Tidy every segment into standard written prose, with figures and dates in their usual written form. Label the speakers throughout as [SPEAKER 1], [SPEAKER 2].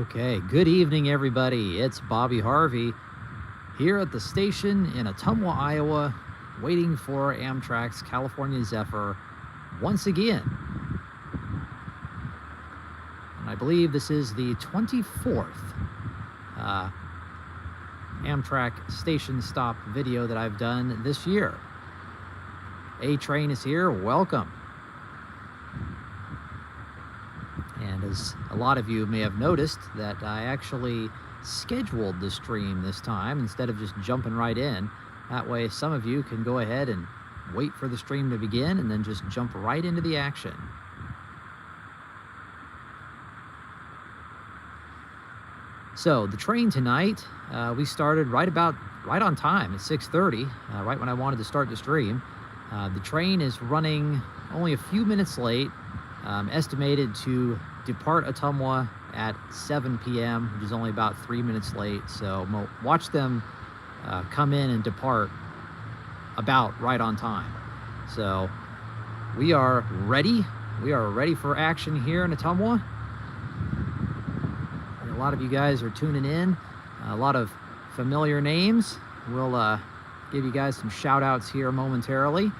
[SPEAKER 1] Okay, good evening, everybody. It's Bobby Harvey here at the station in Ottumwa, Iowa, waiting for Amtrak's California Zephyr once again. And I believe this is the 24th Amtrak station stop video that I've done this year. A train is here. Welcome. And as a lot of you may have noticed, that I actually scheduled the stream this time instead of just jumping right in. That way some of you can go ahead and wait for the stream to begin and then just jump right into the action. So the train tonight, we started right on time at 6:30, right when I wanted to start the stream. The train is running only a few minutes late, estimated to depart Ottumwa at 7 p.m., which is only about 3 minutes late. So watch them come in and depart about right on time. So we are ready. We are ready for action here in Ottumwa. A lot of you guys are tuning in. A lot of familiar names. We'll give you guys some shout outs here momentarily.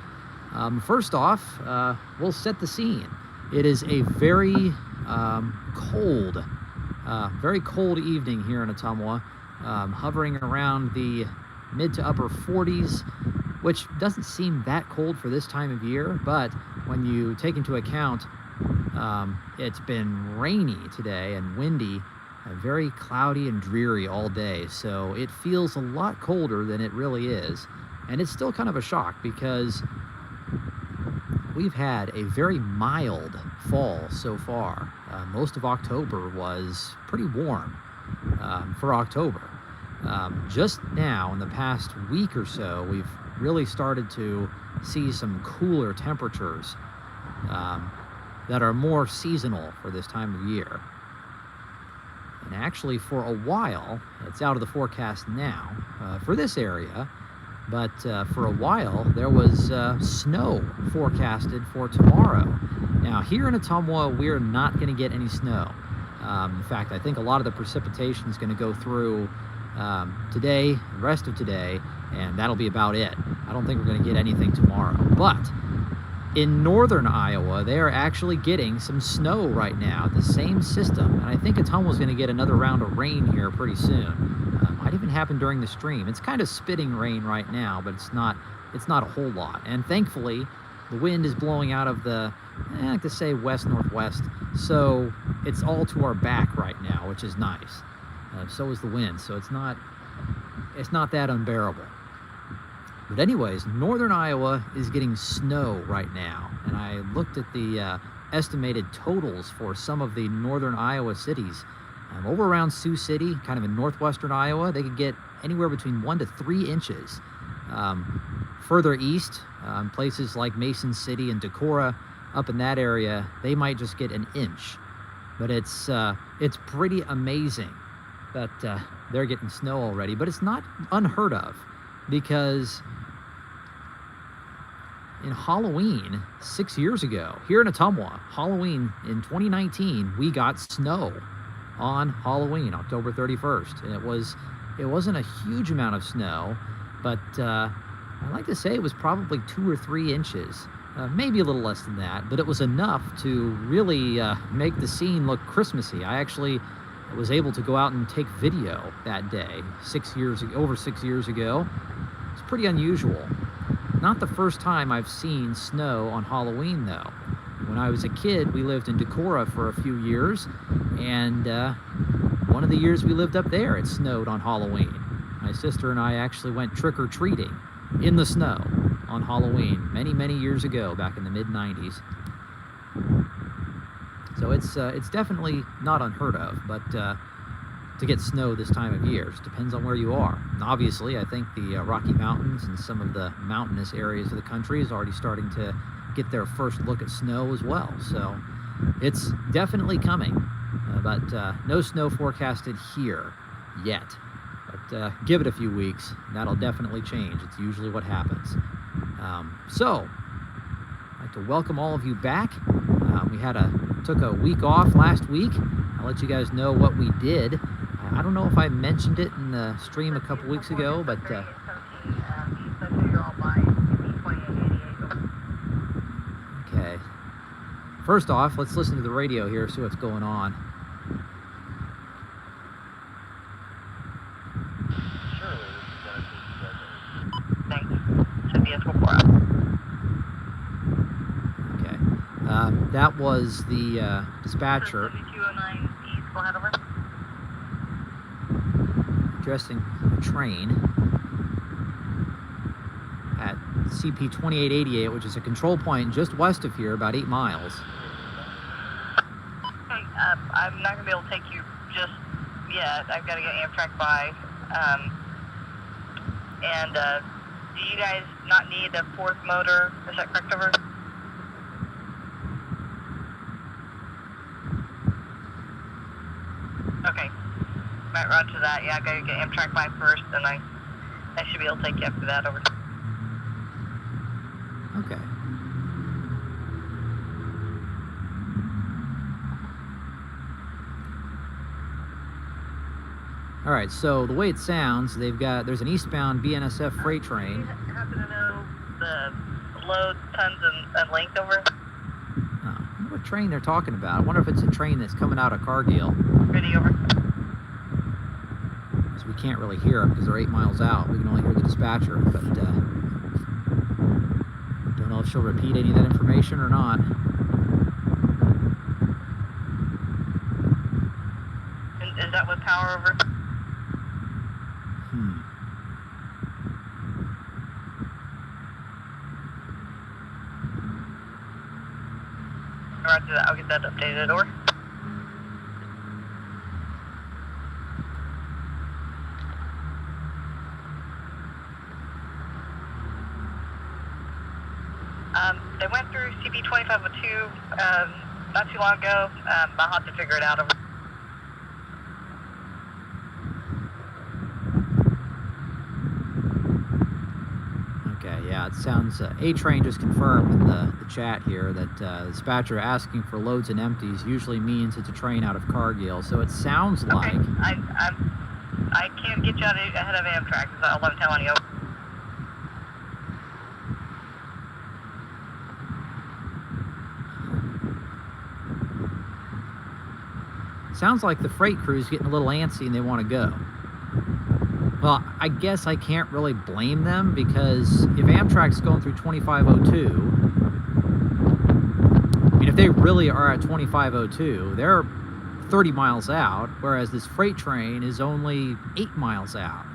[SPEAKER 1] First off, we'll set the scene. It is a very cold evening here in Ottumwa, hovering around the mid to upper 40s, which doesn't seem that cold for this time of year, but when you take into account it's been rainy today and windy, very cloudy and dreary all day, so it feels a lot colder than it really is. And it's still kind of a shock because we've had a very mild fall so far. Most of October was pretty warm for October. Just now, in the past week or so, we've really started to see some cooler temperatures that are more seasonal for this time of year. And actually, for a while, it's out of the forecast now for this area, but for a while there was snow forecasted for tomorrow. Now here in Ottumwa, we're not going to get any snow. In fact, I think a lot of the precipitation is going to go through today, the rest of today, and that'll be about it. I don't think we're going to get anything tomorrow. But in northern Iowa, they are actually getting some snow right now, the same system, and I think Ottumwa's going to get another round of rain here pretty soon. Might even happen during the stream. It's kind of spitting rain right now, but it's not a whole lot. And thankfully, the wind is blowing out of the, I like to say, west-northwest, so it's all to our back right now, which is nice. So is the wind, so it's not that unbearable. But anyways, northern Iowa is getting snow right now, and I looked at the estimated totals for some of the northern Iowa cities. Over around Sioux City, kind of in northwestern Iowa, they could get anywhere between 1 to 3 inches. Further east, places like Mason City and Decorah, up in that area, they might just get an inch. But it's pretty amazing that they're getting snow already. But it's not unheard of, because in Halloween 6 years ago, here in Ottumwa, Halloween in 2019, we got snow on Halloween, October 31st, and it wasn't a huge amount of snow, but I like to say it was probably 2 or 3 inches, maybe a little less than that, but it was enough to really make the scene look Christmassy. I actually was able to go out and take video that day over 6 years ago. It's pretty unusual. Not the first time I've seen snow on Halloween, though. When I was a kid, we lived in Decorah for a few years, and one of the years we lived up there, it snowed on Halloween. My sister and I actually went trick-or-treating in the snow on Halloween many, many years ago, back in the mid-90s. So it's definitely not unheard of, but to get snow this time of year, it depends on where you are. And obviously, I think the Rocky Mountains and some of the mountainous areas of the country is already starting to get their first look at snow as well. So it's definitely coming, but no snow forecasted here yet. But give it a few weeks, that'll definitely change. It's usually what happens. So I'd like to welcome all of you back. We took a week off last week, I'll let you guys know what we did. I don't know if I mentioned it in the stream a couple weeks ago, but okay. First off, let's listen to the radio here, see what's going on. Okay. That was the dispatcher addressing a train at CP 2888, which is a control point just west of here, about 8 miles.
[SPEAKER 2] Okay, I'm not going to be able to take you just yet. I've got to get Amtrak by. Do you guys not need a fourth motor? Is that correct, over? Okay. Right, roger that. Yeah, I got to get Amtrak by first, and I should be able to take you after that, over.
[SPEAKER 1] Okay. All right, so the way it sounds, there's an eastbound BNSF freight train.
[SPEAKER 2] Do you happen to know the load, tons, and length, over?
[SPEAKER 1] I wonder what train they're talking about. I wonder if it's a train that's coming out of Cargill.
[SPEAKER 2] Ready, over.
[SPEAKER 1] Because we can't really hear them because they're 8 miles out. We can only hear the dispatcher, but don't know if she'll repeat any of that information or not.
[SPEAKER 2] And is that with power, over? Roger that. I'll get that updated, over. They went through CB 2502 not too long ago. I'll have to figure it out, over.
[SPEAKER 1] Okay, yeah, it sounds, A-Train just confirmed in the chat here that the dispatcher asking for loads and empties usually means it's a train out of Cargill, so it sounds like...
[SPEAKER 2] Okay, I can't get you out ahead of Amtrak, is all I'm telling you.
[SPEAKER 1] Sounds like the freight crew's getting a little antsy and they want to go. Well, I guess I can't really blame them, because if Amtrak's going through 2502, I mean, if they really are at 2502, they're 30 miles out, whereas this freight train is only 8 miles out.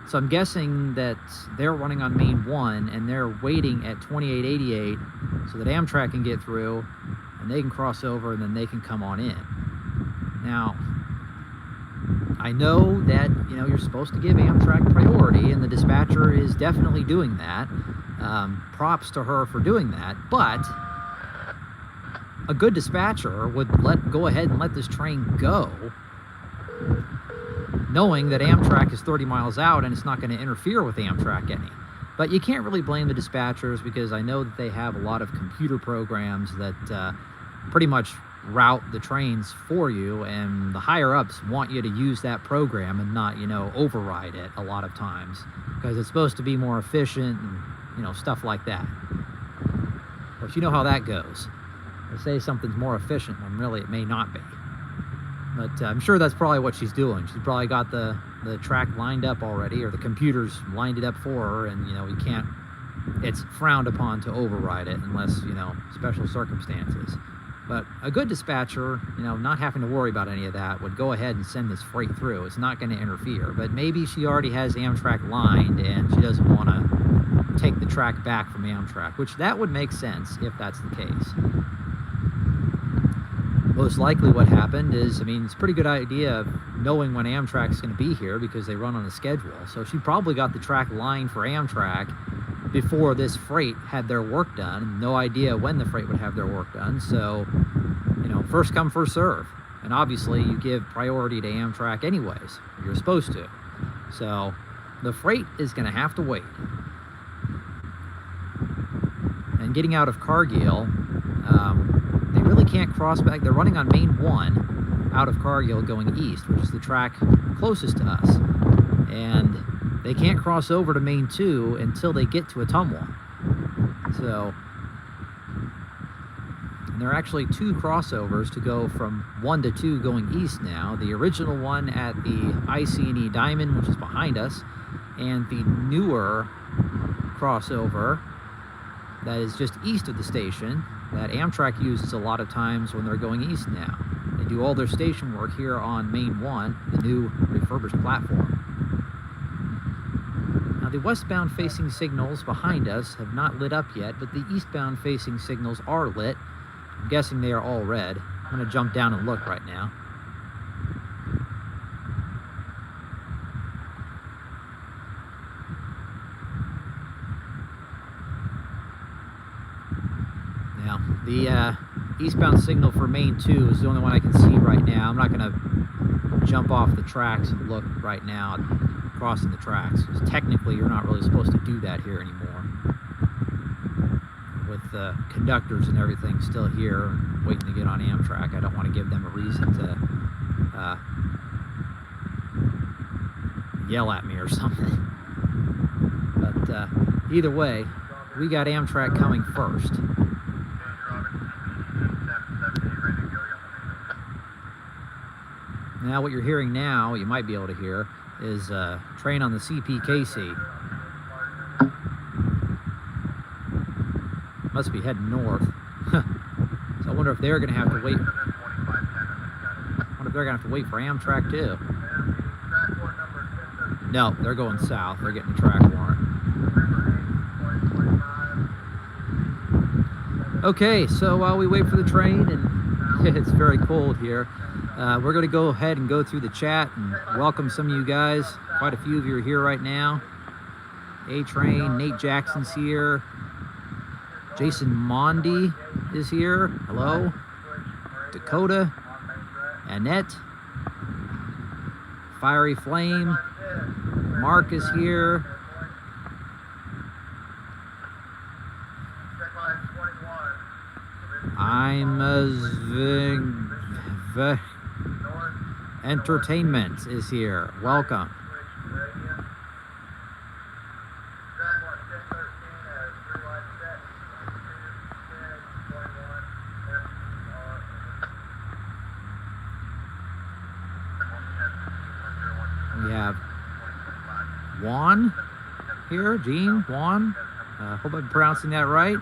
[SPEAKER 1] So I'm guessing that they're running on Main 1 and they're waiting at 2888 so that Amtrak can get through and they can cross over and then they can come on in. Now, I know that, you know, you're supposed to give Amtrak priority, and the dispatcher is definitely doing that. Props to her for doing that, but a good dispatcher would go ahead and let this train go, knowing that Amtrak is 30 miles out and it's not going to interfere with Amtrak any. But you can't really blame the dispatchers, because I know that they have a lot of computer programs that pretty much route the trains for you, and the higher-ups want you to use that program and not, you know, override it a lot of times, because it's supposed to be more efficient and, you know, stuff like that. Of course, you know how that goes. They say something's more efficient when really it may not be. But I'm sure that's probably what she's doing. She's probably got the track lined up already, or the computers lined it up for her, and, you know, you can't, it's frowned upon to override it unless, you know, special circumstances. But a good dispatcher, you know, not having to worry about any of that, would go ahead and send this freight through. It's not going to interfere. But maybe she already has Amtrak lined and she doesn't want to take the track back from Amtrak, which that would make sense if that's the case. Most likely what happened is, I mean, it's a pretty good idea of knowing when Amtrak's going to be here, because they run on a schedule. So she probably got the track lined for Amtrak before this freight had their work done. No idea when the freight would have their work done. So, you know, first come, first serve. And obviously you give priority to Amtrak anyways. You're supposed to. So the freight is going to have to wait. And getting out of Cargill, they really can't cross back. They're running on Main 1 out of Cargill going east, which is the track closest to us. And they can't cross over to Main 2 until they get to Ottumwa. So, and there are actually 2 crossovers to go from 1 to 2 going east now. The original one at the IC&E Diamond, which is behind us, and the newer crossover that is just east of the station that Amtrak uses a lot of times when they're going east now. They do all their station work here on Main 1, the new refurbished platform. Now, the westbound facing signals behind us have not lit up yet, but the eastbound facing signals are lit. I'm guessing they are all red. I'm going to jump down and look right now. Now, the eastbound signal for Main 2 is the only one I can see right now. I'm not going to jump off the tracks and look right now crossing the tracks, because technically you're not really supposed to do that here anymore. With the conductors and everything still here waiting to get on Amtrak, I don't want to give them a reason to yell at me or something. But either way, we got Amtrak coming first. Now what you're hearing now, you might be able to hear, is a train on the CPKC. Must be heading north. So I wonder if they're going to have to wait. I wonder if they're going to have to wait for Amtrak too. No, they're going south. They're getting the track warrant. Okay, so while we wait for the train, and it's very cold here, we're going to go ahead and go through the chat and welcome some of you guys. Quite a few of you are here right now. A-Train, Nate Jackson's here. Jason Mondi is here. Hello. Dakota. Annette. Fiery Flame. Mark is here. I'm Entertainment is here. Welcome. We have Juan here. Gene, Juan. Hope I'm pronouncing that right.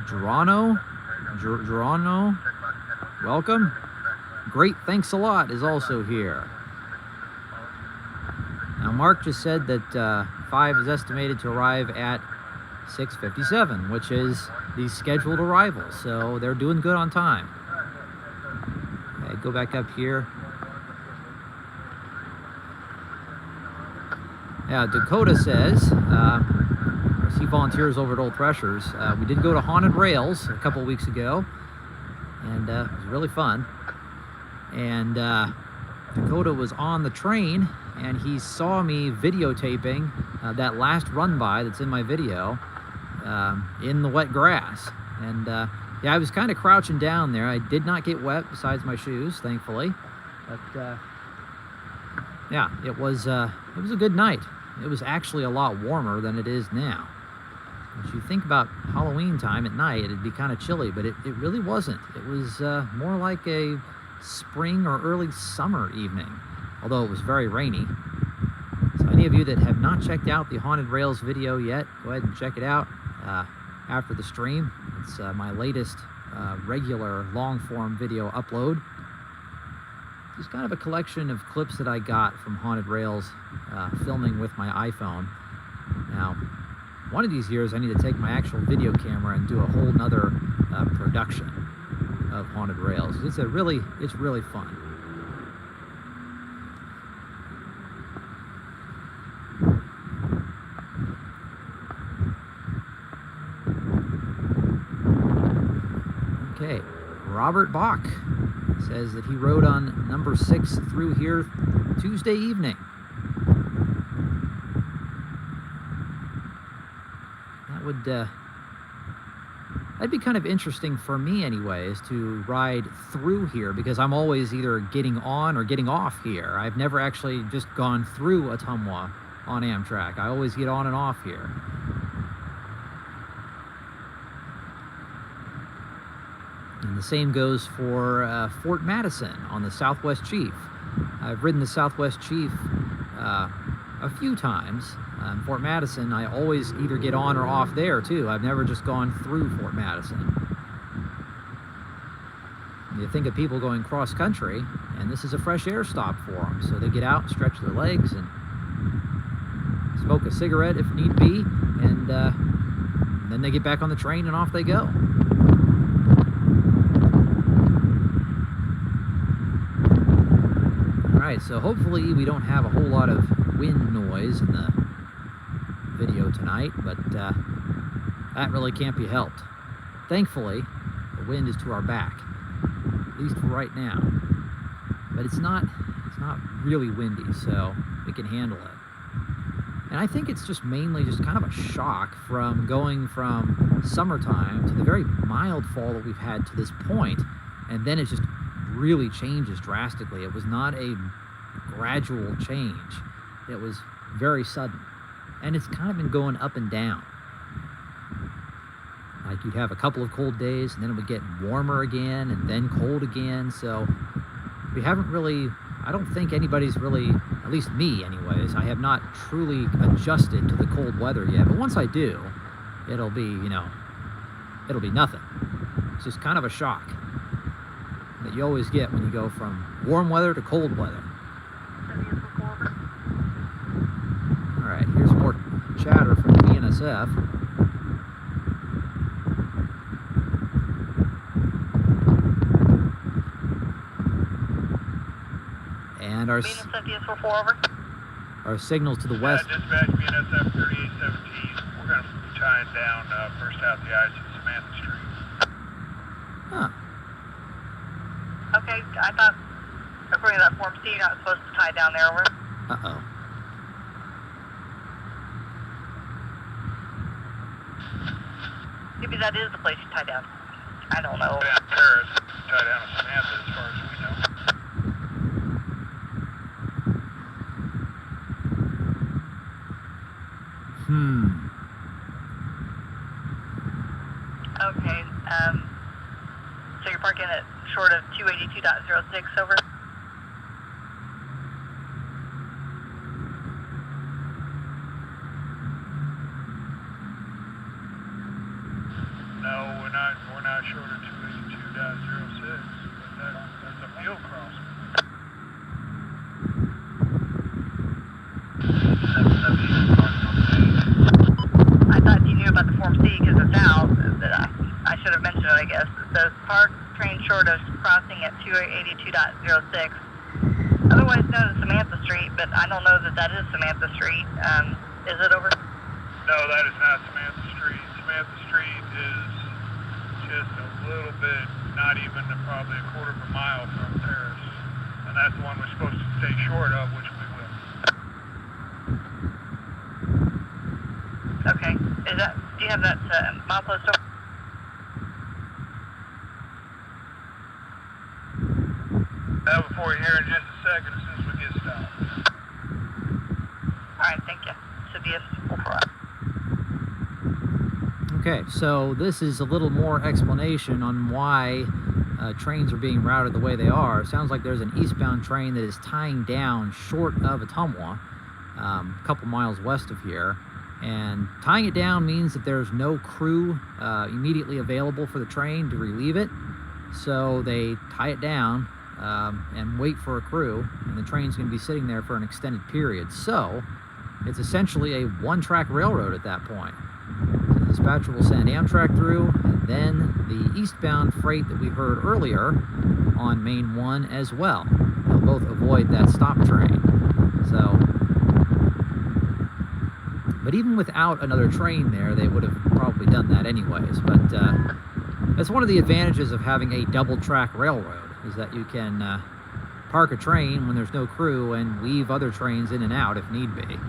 [SPEAKER 1] Geronimo. Welcome. Great, thanks a lot is also here. Now, Mark just said that 5 is estimated to arrive at 6:57, which is the scheduled arrival. So they're doing good on time. Okay, go back up here. Yeah, Dakota says, he volunteers over at Old Threshers. We did go to Haunted Rails a couple weeks ago, and it was really fun. And Dakota was on the train, and he saw me videotaping that last run-by that's in my video in the wet grass. And yeah, I was kind of crouching down there. I did not get wet besides my shoes, thankfully. But yeah, it was a good night. It was actually a lot warmer than it is now. If you think about Halloween time at night, it'd be kind of chilly, but it really wasn't. It was more like a spring or early summer evening, although it was very rainy. So any of you that have not checked out the Haunted Rails video yet, go ahead and check it out after the stream. It's my latest regular long-form video upload. Just kind of a collection of clips that I got from Haunted Rails filming with my iPhone. Now, one of these years I need to take my actual video camera and do a whole nother production of Haunted Rails. It's really fun. Okay, Robert Bach says that he rode on number 6 through here Tuesday evening. that'd be kind of interesting for me anyways, to ride through here, because I'm always either getting on or getting off here. I've never actually just gone through Ottumwa on Amtrak. I always get on and off here. And the same goes for Fort Madison on the Southwest Chief. I've ridden the Southwest Chief a few times. Fort Madison, I always either get on or off there too. I've never just gone through Fort Madison. You think of people going cross country, and this is a fresh air stop for them. So they get out, stretch their legs, and smoke a cigarette if need be, and then they get back on the train and off they go. Alright, so hopefully we don't have a whole lot of wind noise in the video tonight, but that really can't be helped. Thankfully, the wind is to our back, at least for right now. But it's not really windy, so we can handle it. And I think it's just mainly just kind of a shock from going from summertime to the very mild fall that we've had to this point, and then it just really changes drastically. It was not a gradual change. It was very sudden. And it's kind of been going up and down. Like you'd have a couple of cold days, and then it would get warmer again, and then cold again. So we haven't really, I don't think anybody's really, at least me anyways, I have not truly adjusted to the cold weather yet. But once I do, it'll be, it'll be nothing. It's just kind of a shock that you always get when you go from warm weather to cold weather. All right, here's more chatter from BNSF. And our signals to the west.
[SPEAKER 3] Dispatch BNSF 3817. We're going to be tying down first out the ice at Samantha Street.
[SPEAKER 1] Huh.
[SPEAKER 2] Okay, I thought, according to that Form C, you're not supposed to tie down there, over.
[SPEAKER 1] Uh-oh.
[SPEAKER 2] Maybe that is the place you tie down. I don't know.
[SPEAKER 3] Tie down Paris, tie down at Samantha as far as we know. Okay, so you're parking at short of 282.06, over? No, we're not short of 282.06, but that's a field crossing.
[SPEAKER 2] I thought you knew about the Form C because it's out. That I should have mentioned it, I guess. It says park train short of crossing at 282.06, otherwise known as Samantha Street, but I don't know that that is Samantha Street. Is it, over?
[SPEAKER 3] No, that is not Samantha Street. Samantha Street is just a little bit, not even probably a quarter of a mile from Paris, and that's the one we're supposed to stay short of, which we will.
[SPEAKER 2] Okay. Do you have that milepost, over?
[SPEAKER 3] That before you here in just a second as soon as we get stopped.
[SPEAKER 2] Alright, thank you. Should be a 4-4.
[SPEAKER 1] Okay, so this is a little more explanation on why trains are being routed the way they are. It sounds like there's an eastbound train that is tying down short of Ottumwa, a couple miles west of here. And tying it down means that there's no crew immediately available for the train to relieve it. So they tie it down and wait for a crew, and the train's going to be sitting there for an extended period. So it's essentially a one-track railroad at that point. The dispatcher will send Amtrak through, and then the eastbound freight that we heard earlier on Main 1 as well. They'll both avoid that stop train. So, but even without another train there, they would have probably done that anyways. But that's one of the advantages of having a double-track railroad, is that you can park a train when there's no crew and weave other trains in and out if need be.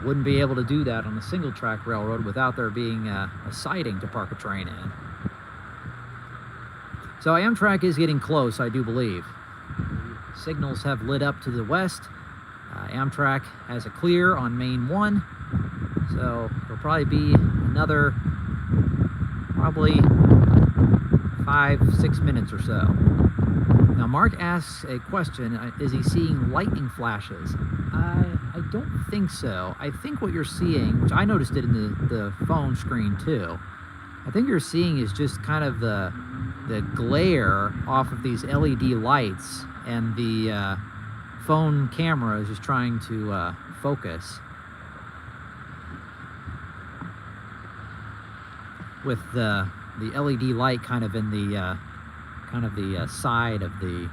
[SPEAKER 1] wouldn't be able to do that on a single track railroad without there being a siding to park a train in. So Amtrak is getting close, I do believe. Signals have lit up to the west. Amtrak has a clear on Main 1, so it'll probably be another 5-6 minutes or so. Now Mark asks a question, is he seeing lightning flashes? I don't think so. I think what you're seeing, which I noticed it in the phone screen too, I think you're seeing is just kind of the glare off of these LED lights, and the phone camera is just trying to focus with the LED light kind of in the side of the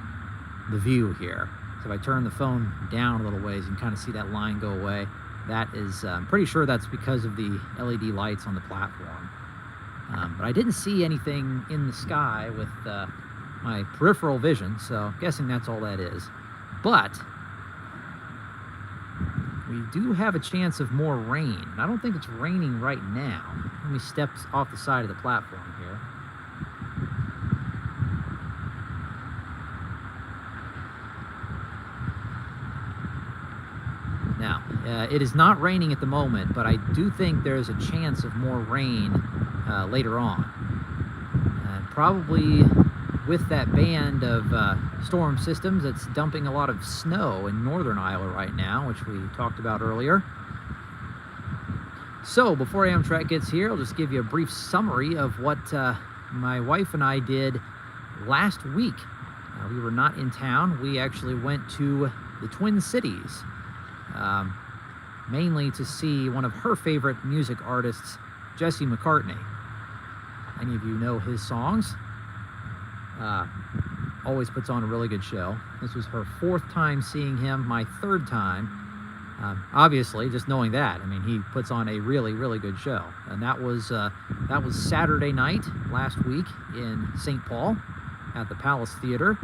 [SPEAKER 1] view here. So if I turn the phone down a little ways, you can kind of see that line go away. That is, I'm pretty sure that's because of the LED lights on the platform. But I didn't see anything in the sky with my peripheral vision, so I'm guessing that's all that is. But we do have a chance of more rain. I don't think it's raining right now. Let me step off the side of the platform here. Now, it is not raining at the moment, but I do think there is a chance of more rain later on. Probably with that band of storm systems that's dumping a lot of snow in northern Iowa right now, which we talked about earlier. So before Amtrak gets here, I'll just give you a brief summary of what my wife and I did last week. We were not in town. We actually went to the Twin Cities, mainly to see one of her favorite music artists, Jesse McCartney. Any of you know his songs? Always puts on a really good show. This was her 4th time seeing him, my 3rd time. Obviously, just knowing that, I mean, he puts on a really, really good show. And that was Saturday night last week in St. Paul at the Palace Theater.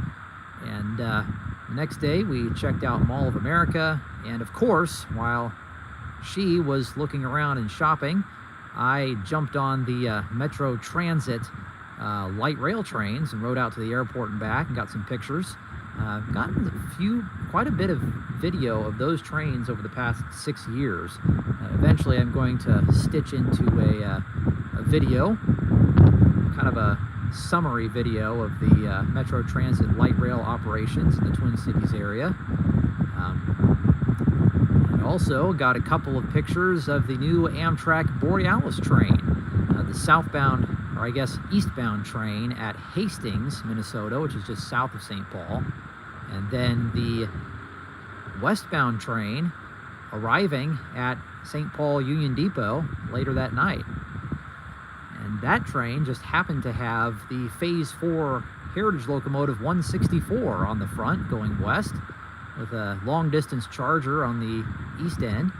[SPEAKER 1] And the next day, we checked out Mall of America. And of course, while she was looking around and shopping, I jumped on the Metro Transit light rail trains and rode out to the airport and back and got some pictures. Gotten quite a bit of video of those trains over the past 6 years. Eventually I'm going to stitch into a video, kind of a summary video of the Metro Transit light rail operations in the Twin Cities area. I also got a couple of pictures of the new Amtrak Borealis train, the southbound, or I guess eastbound train at Hastings, Minnesota, which is just south of St. Paul, and then the westbound train arriving at St. Paul Union Depot later that night. And that train just happened to have the Phase 4 Heritage Locomotive 164 on the front going west, with a long-distance charger on the east end.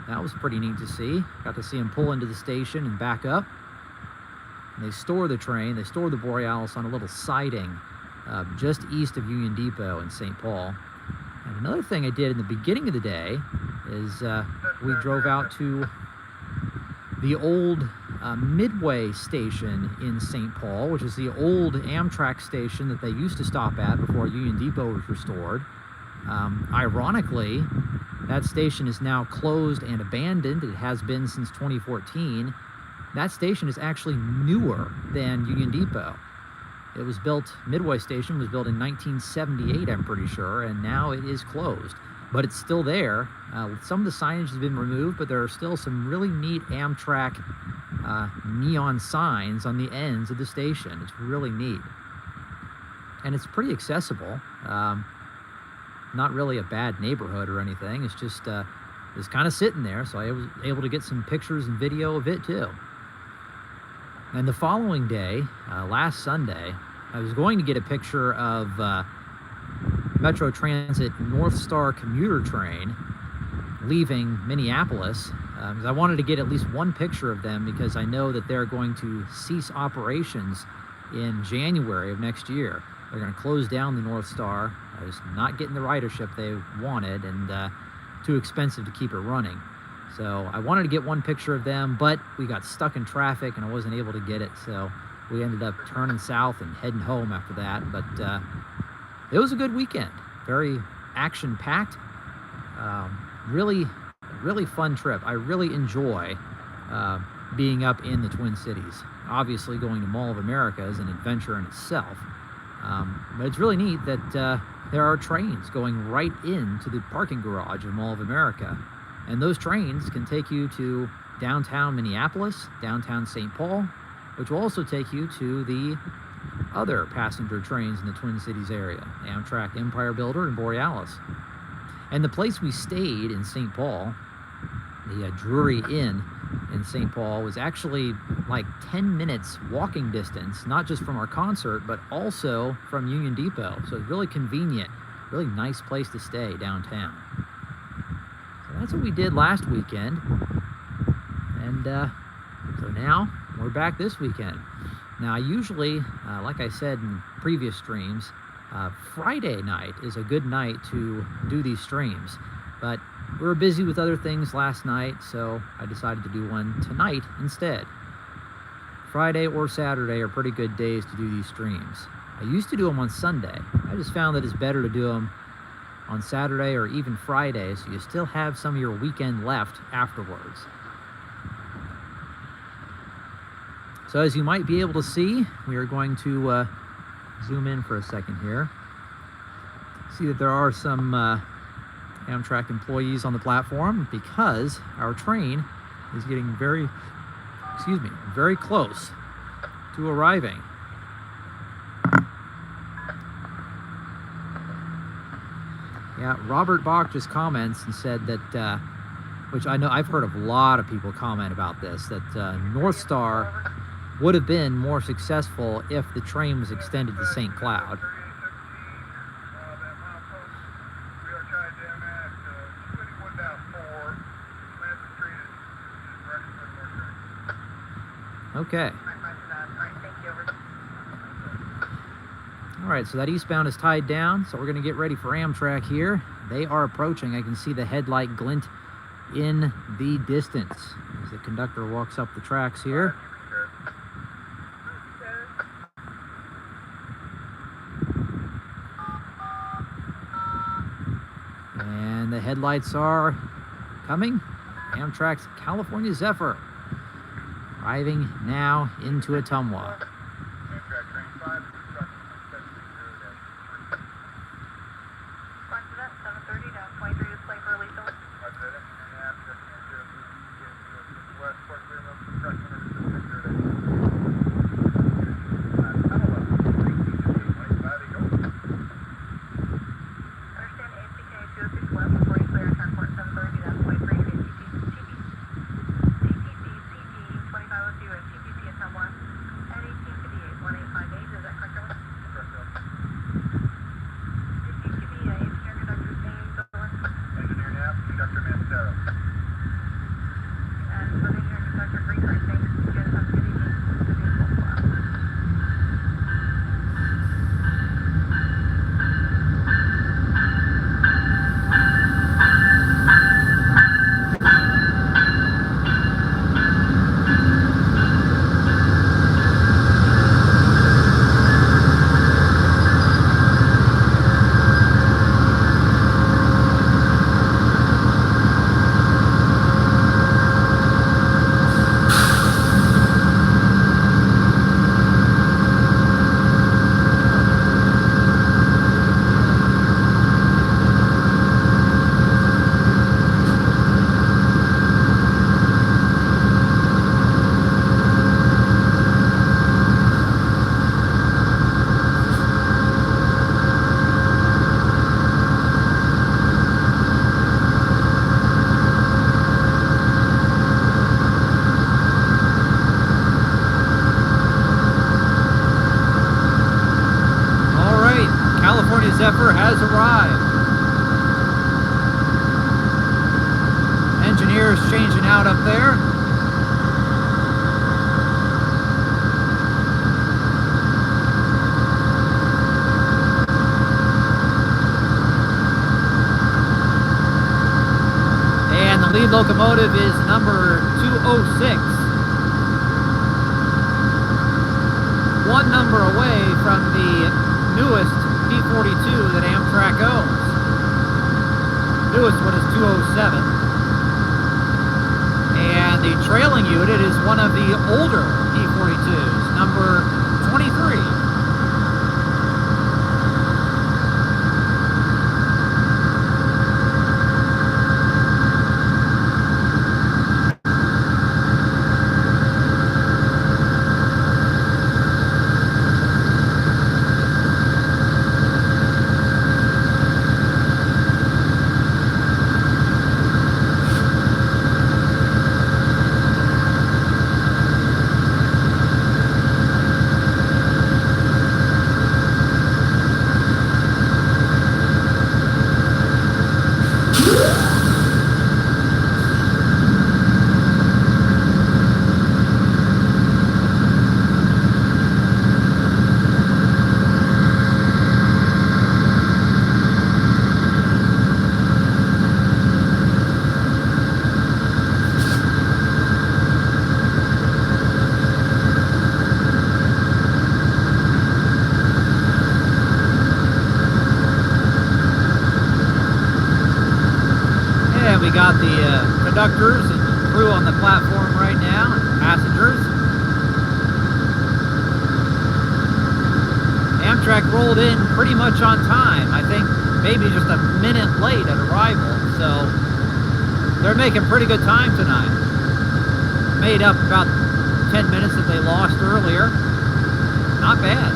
[SPEAKER 1] That was pretty neat to see. Got to see him pull into the station and back up. And they store the train, they store the Borealis on a little siding just east of Union Depot in St. Paul. And another thing I did in the beginning of the day is we drove out to the old Midway station in St. Paul, which is the old Amtrak station that they used to stop at before Union Depot was restored. Ironically, that station is now closed and abandoned. It has been since 2014. That station is actually newer than Union Depot. It was built, Midway Station was built in 1978, I'm pretty sure, and now it is closed. But it's still there. Some of the signage has been removed, but there are still some really neat Amtrak neon signs on the ends of the station. It's really neat. And it's pretty accessible. Not really a bad neighborhood or anything. It's just it's kind of sitting there, so I was able to get some pictures and video of it too. And the following day, last Sunday, I was going to get a picture of Metro Transit North Star commuter train leaving Minneapolis. I wanted to get at least one picture of them because I know that they're going to cease operations in January of next year. They're going to close down the North Star. I was not getting the ridership they wanted, and too expensive to keep it running. So I wanted to get one picture of them, but we got stuck in traffic and I wasn't able to get it. So we ended up turning south and heading home after that. But it was a good weekend. Very action-packed. Really fun trip. I really enjoy being up in the Twin Cities. Obviously, going to Mall of America is an adventure in itself. But it's really neat that there are trains going right into the parking garage of Mall of America. And those trains can take you to downtown Minneapolis, downtown St. Paul, which will also take you to the other passenger trains in the Twin Cities area, Amtrak Empire Builder and Borealis. And the place we stayed in St. Paul, the Drury Inn in St. Paul, was actually like 10 minutes walking distance, not just from our concert, but also from Union Depot. So it's really convenient, really nice place to stay downtown. So that's what we did last weekend. And so now we're back this weekend. Now, I usually, like I said in previous streams, Friday night is a good night to do these streams. But we were busy with other things last night, so I decided to do one tonight instead. Friday or Saturday are pretty good days to do these streams. I used to do them on Sunday. I just found that it's better to do them on Saturday or even Friday, so you still have some of your weekend left afterwards. So as you might be able to see, we are going to zoom in for a second here. See that there are some Amtrak employees on the platform because our train is getting very close to arriving. Yeah, Robert Bach just comments and said that, which I know I've heard a lot of people comment about this, that North Star would have been more successful if the train was extended to St. Cloud. Okay. All right, so that eastbound is tied down, so we're going to get ready for Amtrak here. They are approaching. I can see the headlight glint in the distance as the conductor walks up the tracks here. And the headlights are coming. Amtrak's California Zephyr arriving now into Ottumwa. Zephyr has arrived. Engineers changing out up there. And the Lead locomotive is number 206. One number away from the newest P42 that Amtrak owns. Newest one is 207. And the trailing unit is one of the older P42s, number 23. We got the conductors and crew on the platform right now, and passengers. Amtrak rolled in pretty much on time. I think maybe just a minute late at arrival, so they're making pretty good time tonight. Made up about 10 minutes that they lost earlier. Not bad.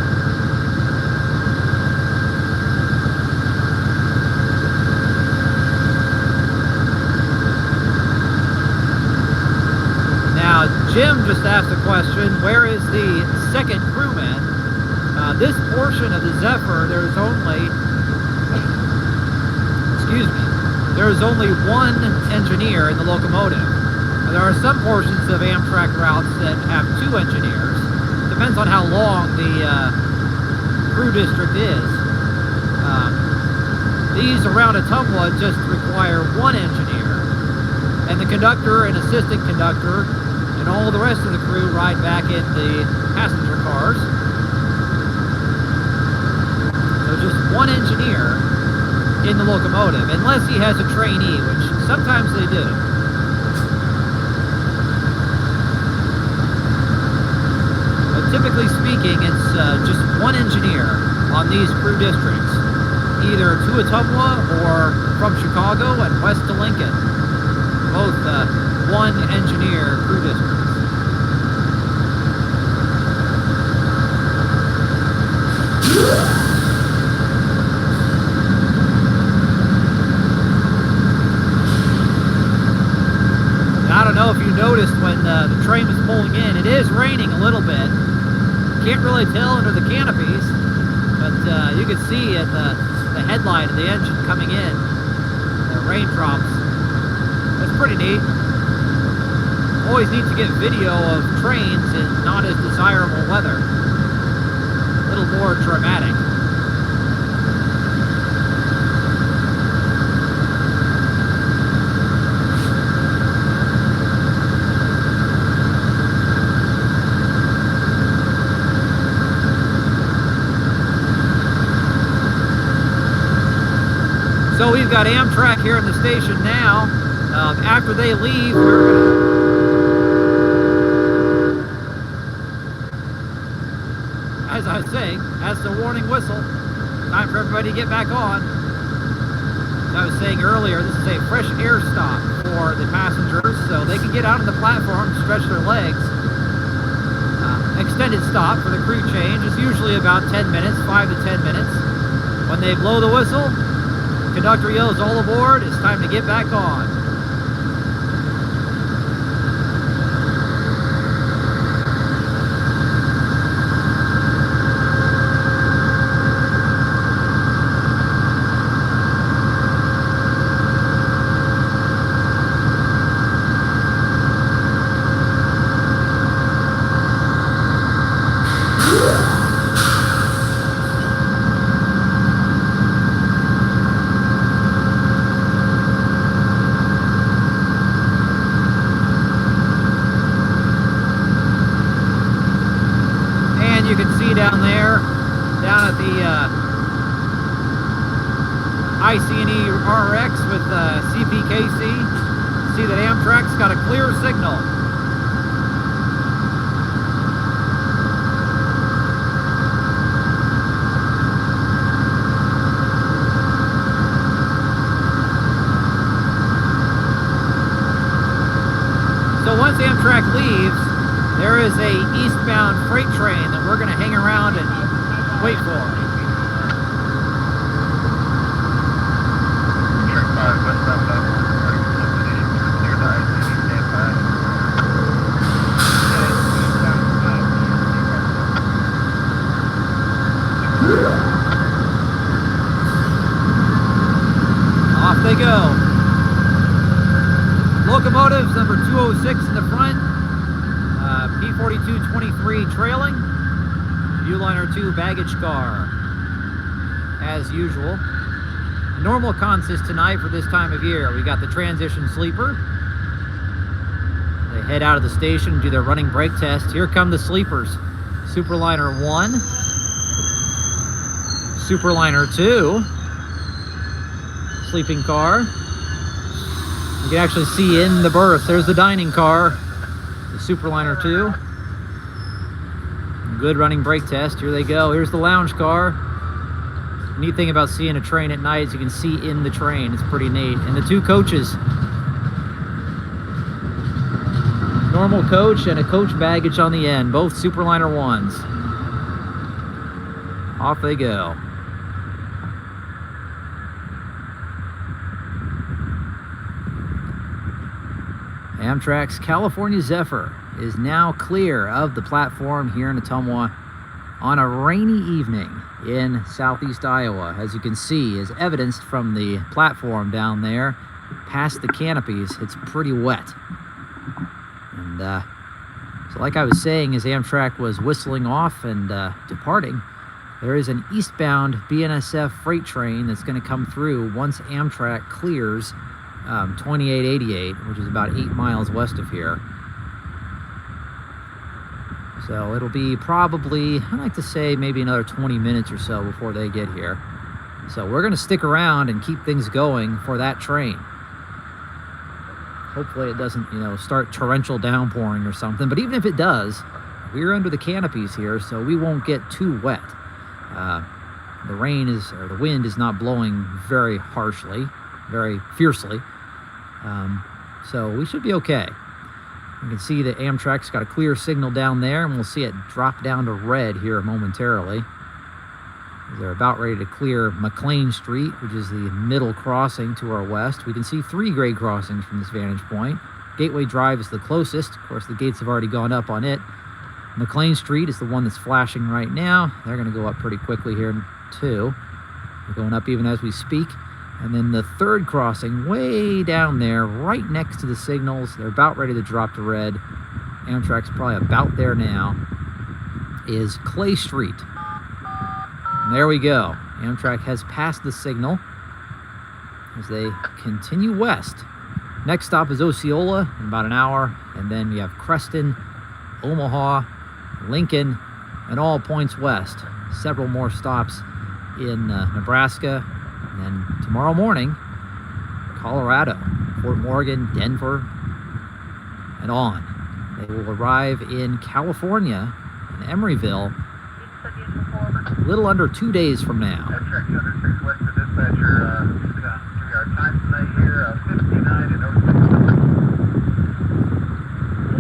[SPEAKER 1] Now, Jim just asked a question, where is the second crewman? This portion of the Zephyr, there's only, there's only one engineer in the locomotive. There are some portions of Amtrak routes that have two engineers. Depends on how long the crew district is. These around Ottumwa just require one engineer. And the conductor and assistant conductor and all the rest of the crew ride back in the passenger cars. So just one engineer in the locomotive, unless he has a trainee, which sometimes they do. But typically speaking, it's just one engineer on these crew districts, either to Ottumwa or from Chicago and west to Lincoln. Both one engineer crew districts. I don't know if you noticed when the train was pulling in, it is raining a little bit. Can't really tell under the canopies, but you can see at the headlight of the engine coming in, the raindrops. That's pretty neat. Always neat to get video of trains in not as desirable weather. A little more dramatic. So we've got Amtrak here in the station now. After they leave, we're gonna, as I was saying, that's the warning whistle. Time for everybody to get back on. As I was saying earlier, this is a fresh air stop for the passengers, so they can get out on the platform, stretch their legs. Extended stop for the crew change is usually about 10 minutes, 5 to 10 minutes. When they blow the whistle, conductor yells, "All aboard, it's time to get back on." down there, down at the IC&E RX with CPKC. See that Amtrak's got a clear signal. So once Amtrak leaves, there is a eastbound freight train that we're going to hang around and wait for.
[SPEAKER 3] Track 5, westbound platform, reporting cancellations. Clear the IC, stand by.
[SPEAKER 1] Off they go. Locomotives number 206 in the front, P4223 trailing, Viewliner 2 baggage car, as usual. Normal consist tonight for this time of year. We got the transition sleeper. They head out of the station, do their running brake test. Here come the sleepers. Superliner 1, Superliner 2, sleeping car. You can actually see in the berth. There's the dining car, the Superliner 2. Good running brake test. Here they go. Here's the lounge car. Neat thing about seeing a train at night is you can see in the train. It's pretty neat. And the two coaches. Normal coach and a coach baggage on the end. Both Superliner 1s. Off they go. Amtrak's California Zephyr is now clear of the platform here in Ottumwa on a rainy evening in southeast Iowa. As you can see, as evidenced from the platform down there, past the canopies, it's pretty wet. And so like I was saying, as Amtrak was whistling off and departing, there is an eastbound BNSF freight train that's going to come through once Amtrak clears 2888, which is about 8 miles west of here. So it'll be probably, I like to say, maybe another 20 minutes or so before they get here. So we're going to stick around and keep things going for that train. Hopefully it doesn't, start torrential downpouring or something. But even if it does, we're under the canopies here, so we won't get too wet. The wind is not blowing very harshly, very fiercely. So we should be okay. You can see that Amtrak's got a clear signal down there, and we'll see it drop down to red here momentarily. They're about ready to clear McLean Street, which is the middle crossing to our west. We can see 3 grade crossings from this vantage point. Gateway Drive is the closest. Of course, the gates have already gone up on it. McLean Street is the one that's flashing right now. They're going to go up pretty quickly here, too. They're going up even as we speak. And then the 3rd crossing way down there, right next to the signals, they're about ready to drop to red. Amtrak's probably about there now, is Clay Street. And there we go. Amtrak has passed the signal as they continue west. Next stop is Osceola in about an hour, and then we have Creston, Omaha, Lincoln, and all points west. Several more stops in Nebraska. And then tomorrow morning, Colorado, Fort Morgan, Denver, and on. They will arrive in California, in Emeryville, a little under 2 days from now.
[SPEAKER 3] Amtrak 206 west to dispatcher, give me our time tonight here, 59 and 06.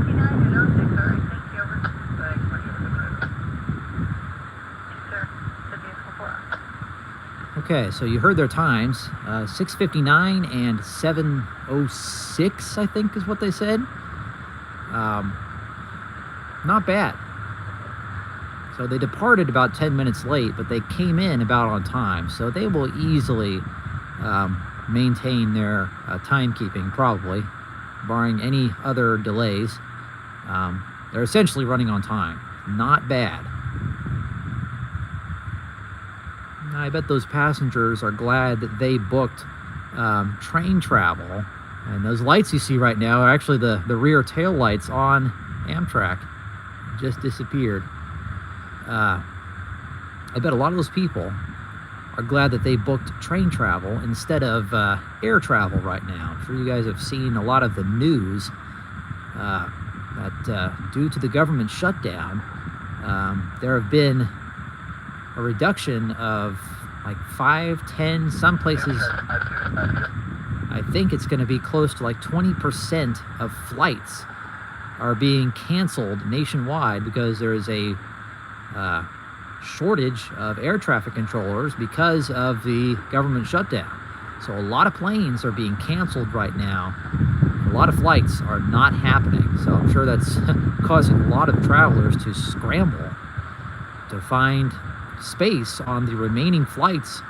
[SPEAKER 2] 59 and 06, all right, thank you, over.
[SPEAKER 3] Thanks, much have a good night.
[SPEAKER 2] Yes, sir. Should be a couple.
[SPEAKER 1] Okay, so you heard their times, 6:59 and 7:06, I think is what they said. Not bad. So they departed about 10 minutes late, but they came in about on time. So they will easily maintain their timekeeping, probably, barring any other delays. They're essentially running on time. Not bad. I bet those passengers are glad that they booked train travel. And those lights you see right now are actually the rear tail lights on Amtrak. Just disappeared. I bet a lot of those people are glad that they booked train travel instead of air travel right now. I'm sure you guys have seen a lot of the news that due to the government shutdown, there have been a reduction of like 5, 10, some places, I think it's going to be close to like 20% of flights are being canceled nationwide because there is a shortage of air traffic controllers because of the government shutdown. So a lot of planes are being canceled right now. A lot of flights are not happening. So I'm sure that's causing a lot of travelers to scramble to find space on the remaining flights.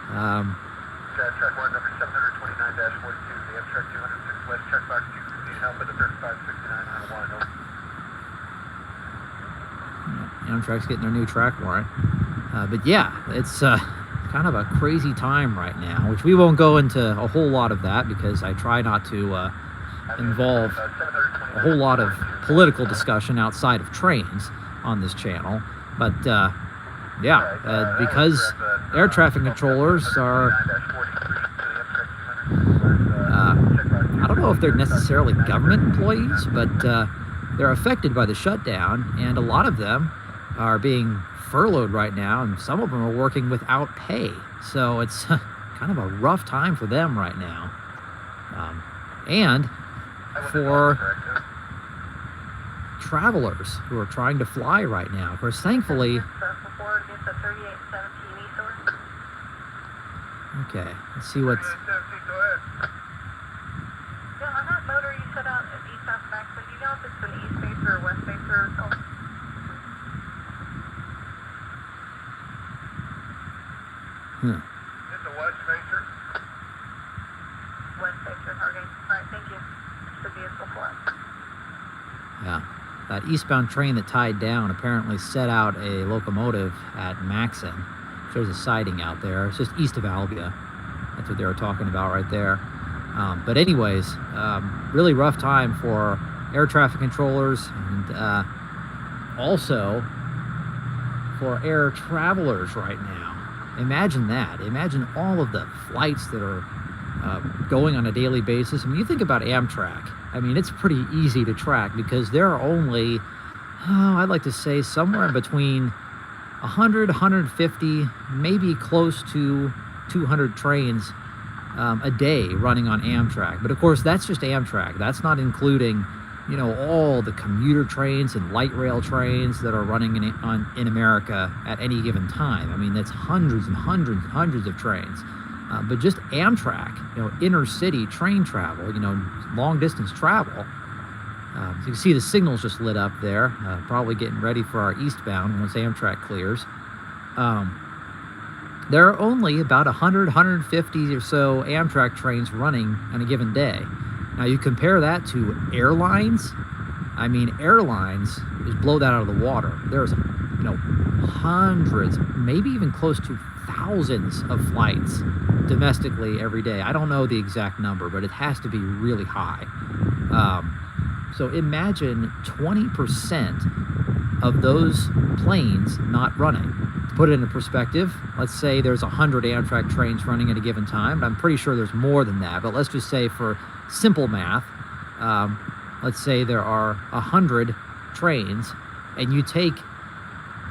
[SPEAKER 3] Track 1, number 729-42, the Amtrak 206 West, checkbox 215, Alpha to 3569 on 1.
[SPEAKER 1] Amtrak's getting their new track warrant. But yeah, it's kind of a crazy time right now, which we won't go into a whole lot of that because I try not to involve a whole lot of political discussion outside of trains on this channel. But because air traffic controllers are, I don't know if they're necessarily government employees, but they're affected by the shutdown, and a lot of them are being furloughed right now, and some of them are working without pay. So it's kind of a rough time for them right now. And for travelers who are trying to fly right now. Of course, thankfully... Okay, let's see what's...
[SPEAKER 2] Yeah, on that motor you set out at east-south back, so do you know if it's an east facer or west facer? Oh.
[SPEAKER 3] It's a west facer.
[SPEAKER 2] West facer, okay. Alright, thank you. Should be a full up.
[SPEAKER 1] Yeah, that eastbound train that tied down apparently set out a locomotive at Maxon. There's a siding out there. It's just east of Albia. That's what they were talking about right there. But anyways, really rough time for air traffic controllers and also for air travelers right now. Imagine that. Imagine all of the flights that are going on a daily basis. I mean, you think about Amtrak. I mean, it's pretty easy to track because there are only, I'd like to say somewhere in between 100, 150, maybe close to 200 trains a day running on Amtrak. But of course, that's just Amtrak. That's not including, you know, all the commuter trains and light rail trains that are running in America at any given time. I mean, that's hundreds and hundreds and hundreds of trains. But just Amtrak, you know, inner city train travel, you know, long distance travel. So you can see the signals just lit up there, probably getting ready for our eastbound once Amtrak clears. There are only about 100, 150 or so Amtrak trains running on a given day. Now you compare that to airlines. I mean, airlines just blow that out of the water. There's, you know, hundreds, maybe even close to thousands of flights domestically every day. I don't know the exact number, but it has to be really high. So imagine 20% of those planes not running. To put it into perspective, let's say there's 100 Amtrak trains running at a given time. I'm pretty sure there's more than that, but let's just say for simple math, let's say there are 100 trains, and you take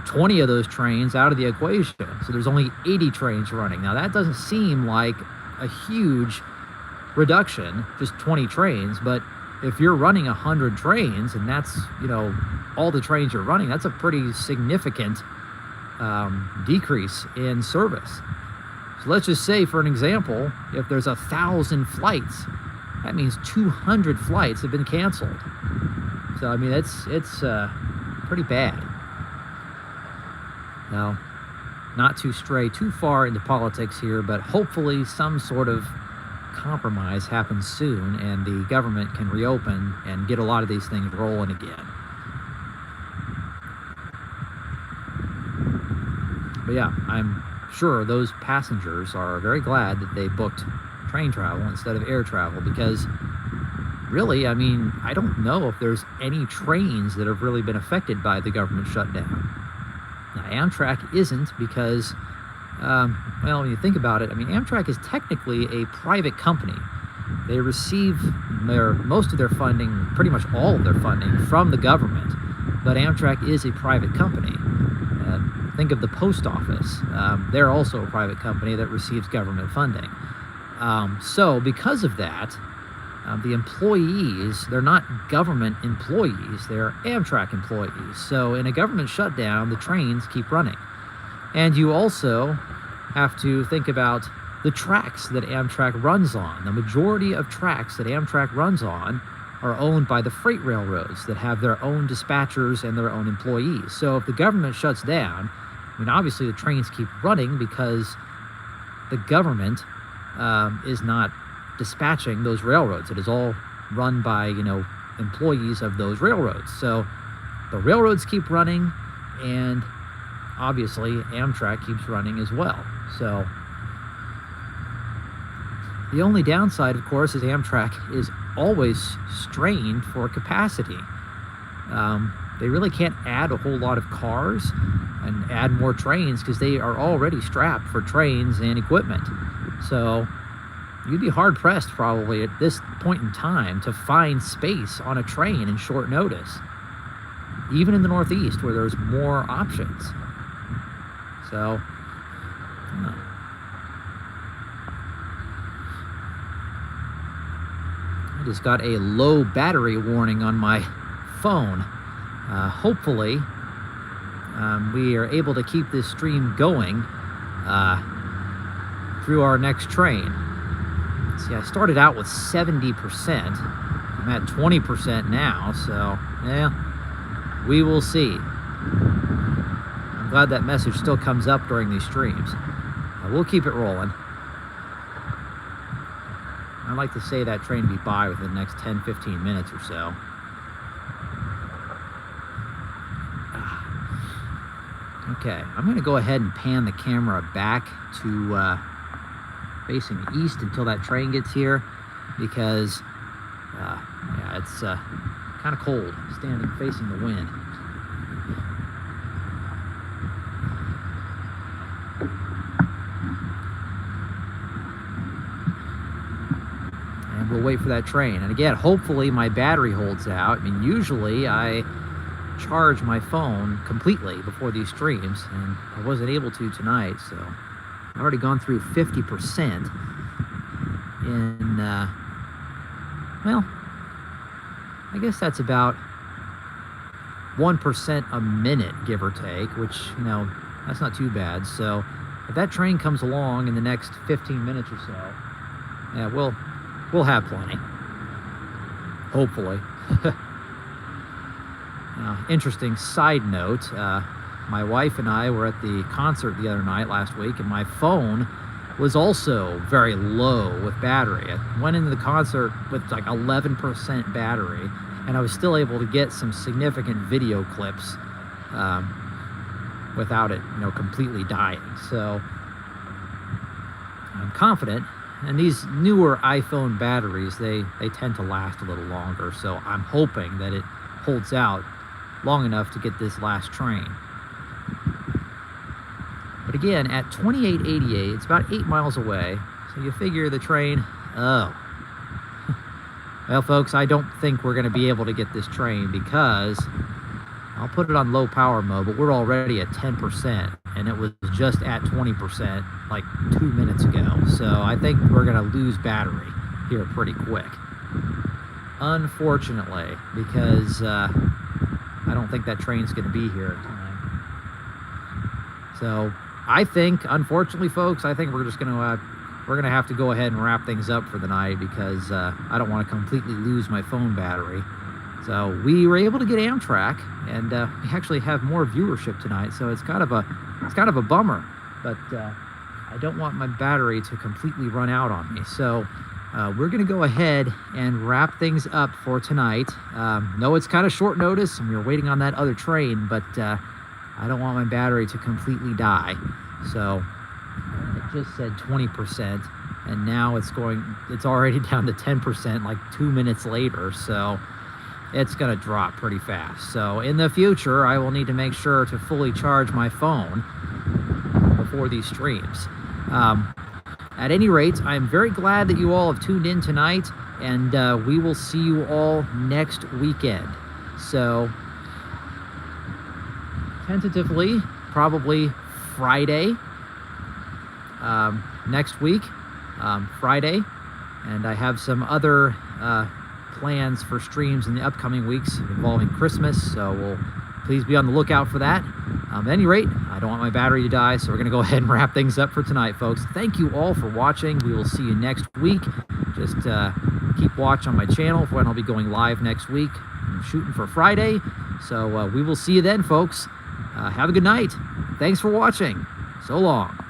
[SPEAKER 1] 20 of those trains out of the equation. So there's only 80 trains running. Now that doesn't seem like a huge reduction, just 20 trains, but if you're running 100 trains and that's, you know, all the trains you're running, that's a pretty significant decrease in service. So let's just say, for an example, if there's 1,000 flights, that means 200 flights have been canceled. So I mean, it's pretty bad. Now, not to stray too far into politics here, but hopefully some sort of compromise happens soon and the government can reopen and get a lot of these things rolling again. But yeah, I'm sure those passengers are very glad that they booked train travel instead of air travel, because really, I mean, I don't know if there's any trains that have really been affected by the government shutdown. Amtrak isn't because, well, when you think about it, I mean, Amtrak is technically a private company. They receive most of their funding, pretty much all of their funding, from the government. But Amtrak is a private company. Think of the post office. They're also a private company that receives government funding. So because of that, the employees, they're not government employees, they're Amtrak employees. So in a government shutdown, the trains keep running. And you also have to think about the tracks that Amtrak runs on. The majority of tracks that Amtrak runs on are owned by the freight railroads that have their own dispatchers and their own employees. So if the government shuts down, I mean, obviously the trains keep running because the government is not dispatching those railroads. It is all run by, employees of those railroads. So the railroads keep running, and obviously Amtrak keeps running as well. So the only downside, of course, is Amtrak is always strained for capacity. They really can't add a whole lot of cars and add more trains because they are already strapped for trains and equipment. So you'd be hard pressed probably at this point in time to find space on a train in short notice, even in the Northeast where there's more options. So I just got a low battery warning on my phone. Hopefully we are able to keep this stream going through our next train. See, I started out with 70%. I'm at 20% now, so yeah, we will see. I'm glad that message still comes up during these streams. We'll keep it rolling. I'd like to say that train to be by within the next 10-15 minutes or so. Okay, I'm going to go ahead and pan the camera back to facing east until that train gets here, because yeah, it's kind of cold standing facing the wind. And we'll wait for that train. And again, hopefully my battery holds out. I mean, usually I charge my phone completely before these streams, and I wasn't able to tonight, so I've already gone through 50% in, well, I guess that's about 1% a minute, give or take, which, that's not too bad. So if that train comes along in the next 15 minutes or so, yeah, we'll have plenty. Hopefully. Interesting side note, my wife and I were at the concert the other night last week, and my phone was also very low with battery. I went into the concert with like 11% battery, and I was still able to get some significant video clips without it, completely dying. So I'm confident, and these newer iPhone batteries, they tend to last a little longer, so I'm hoping that it holds out long enough to get this last train. But again, at 2888, it's about 8 miles away, so you figure the train, well, folks, I don't think we're going to be able to get this train because I'll put it on low power mode, but we're already at 10%, and it was just at 20% like 2 minutes ago. So I think we're going to lose battery here pretty quick. Unfortunately, because I don't think that train's going to be here in time. So I think, unfortunately, folks, I think we're just going to we're going to have to go ahead and wrap things up for the night, because I don't want to completely lose my phone battery. So we were able to get Amtrak, and we actually have more viewership tonight. So it's kind of a bummer, but I don't want my battery to completely run out on me. So we're going to go ahead and wrap things up for tonight. No, it's kind of short notice, and we're waiting on that other train, but I don't want my battery to completely die. So it just said 20%, and now it's already down to 10% like 2 minutes later. So it's going to drop pretty fast. So in the future, I will need to make sure to fully charge my phone before these streams. At any rate, I'm very glad that you all have tuned in tonight, and we will see you all next weekend. So tentatively, probably Friday next week, Friday, and I have some other plans for streams in the upcoming weeks involving Christmas, so please be on the lookout for that. At any rate, I don't want my battery to die, so we're going to go ahead and wrap things up for tonight, folks. Thank you all for watching. We will see you next week. Just keep watch on my channel for when I'll be going live next week. I'm shooting for Friday, so we will see you then, folks. Have a good night. Thanks for watching. So long.